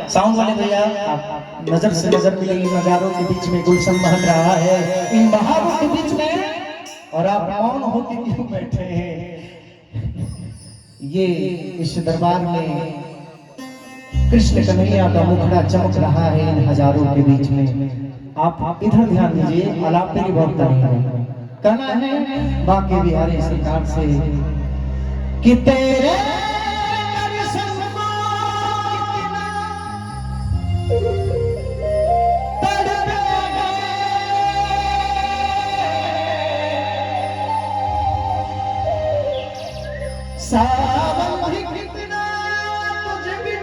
Sound वाले भैया, आप नजर से नजर मिलेगी नजारों के बीच में गुलशन महक रहा है इन बहारों के बीच में, और आप मौन होकर क्यों बैठे हैं? ये इस दरबार में कृष्ण कन्हैया का मुखड़ा चमक रहा है इन हजारों के बीच में। आप इधर ध्यान दीजिए, आलाप मेरी बहुत नहीं है, कहना है बाकी बिहारी सरकार से कि तेरे सावन भी कितना तुझे भी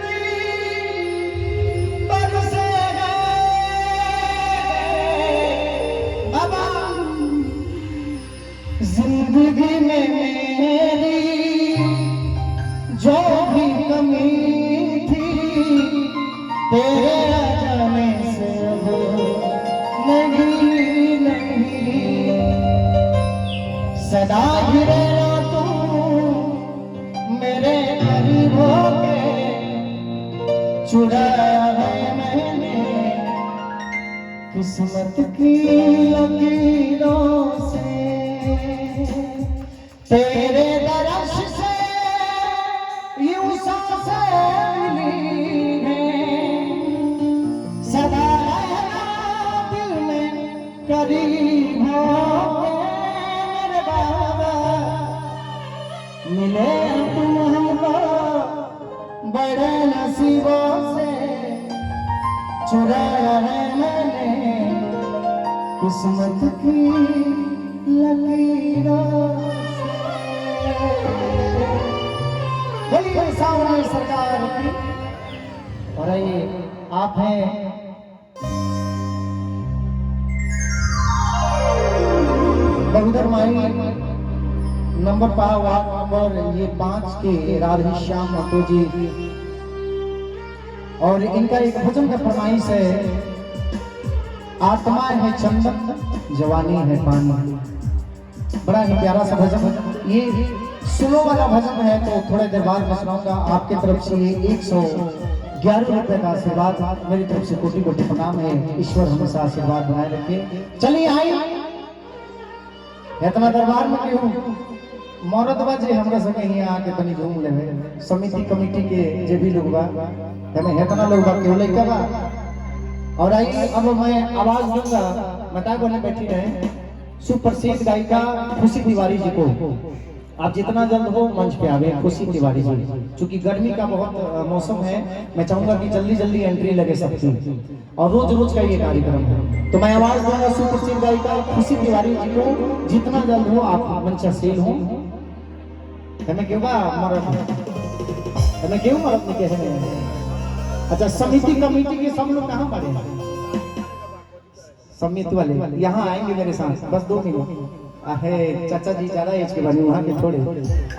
बरसेगा बाबा, जिंदगी में मेरी जो भी कमी थी तेरे आ जाने से अब नहीं, सदा भी रहना मेरे करीब होके, चुराया है मैंने किस्मत की लकीरों से, तेरे दर्श से यूं सांसें मिली हैं, सदा रहना दिल में करीब होके मेरे बाबा, मिले तुम हमको बड़े नसीबों से, चुराया है मैंने किस्मत की लकीरों से। बोलिए सावन सरकार की। और ये आप हैं बहुधर माई नंबर पाया वार्ड नंबर ये 5 के राधे श्याम महतो जी, और इनका एक भजन का फरमाइश है, आत्मा है चंदन जवानी है पानी। बड़ा ही प्यारा सा भजन, ये सुनो वाला भजन है, तो थोड़े देर बाद मैं सुनाऊंगा। आपकी तरफ से 111 रुपए का आशीर्वाद, मेरी तरफ से कोटि कोटि प्रणाम है। ईश्वर हमेशा आशीर्वाद बनाए रखे। चलिए आइए, इतना दरबार में क्यों मौरत बाजे हमरा संगे यहाँ आके तनी घूम लेवे। समिति कमेटी के जे भी लोग बा, हमें इतना लोग बा केवल का बा। और आइए अब मैं आवाज दूंगा, मता को बैठी रहे, सुप्रसिद्ध गायिका खुशी तिवारी जी को। आप जितना जल्द हो मंच पे आवे खुशी तिवारी जी, क्योंकि गर्मी का बहुत मौसम है, मैं चाहूंगा कि जल्दी जल्दी एंट्री लगे सबकी, और रोज रोज का ये कार्यक्रम है। तो मैं आवाज दूंगा सुप्रसिद्ध गायिका खुशी तिवारी जी को, जितना जल्द हो आप मंचशील हो। हमें क्यों मरद नहीं कहे। अच्छा, समिति कमेटी के सब लोग कहाँ पड़े? समिति वाले यहाँ आएंगे मेरे साथ, बस 2 मिनट। आहे चाचा जी ज्यादा एज के बने, वहाँ के थोड़े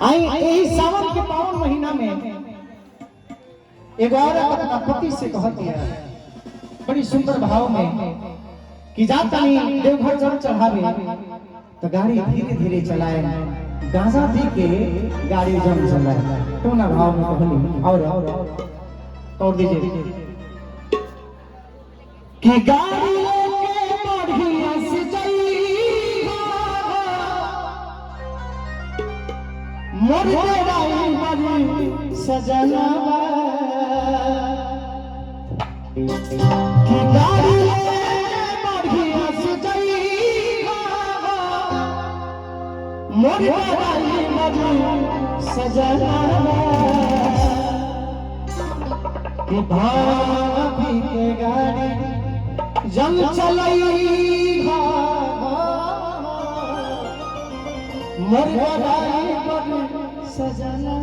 आई। यही सावन के पावन महीना में एक औरत अपना पति से कहती है बड़ी सुंदर भाव में कि जाता नहीं देवघर जल चढ़ावे तो गाड़ी धीरे धीरे चलाए, गांजा पी के गाड़ी जम चलाए। तो ना भाव में कहली और दीजिए कि गाड़ी लेके बढ़िया से जाइबा, मोर गाड़ी बड़ी सजनवा, कि गाड़ी लेके बढ़िया से जाइबा, मोर गाड़ी बड़ी सजनवा, कि भाभी के गाड़ी जल चलई मोर गाड़ी बड़ी सजना।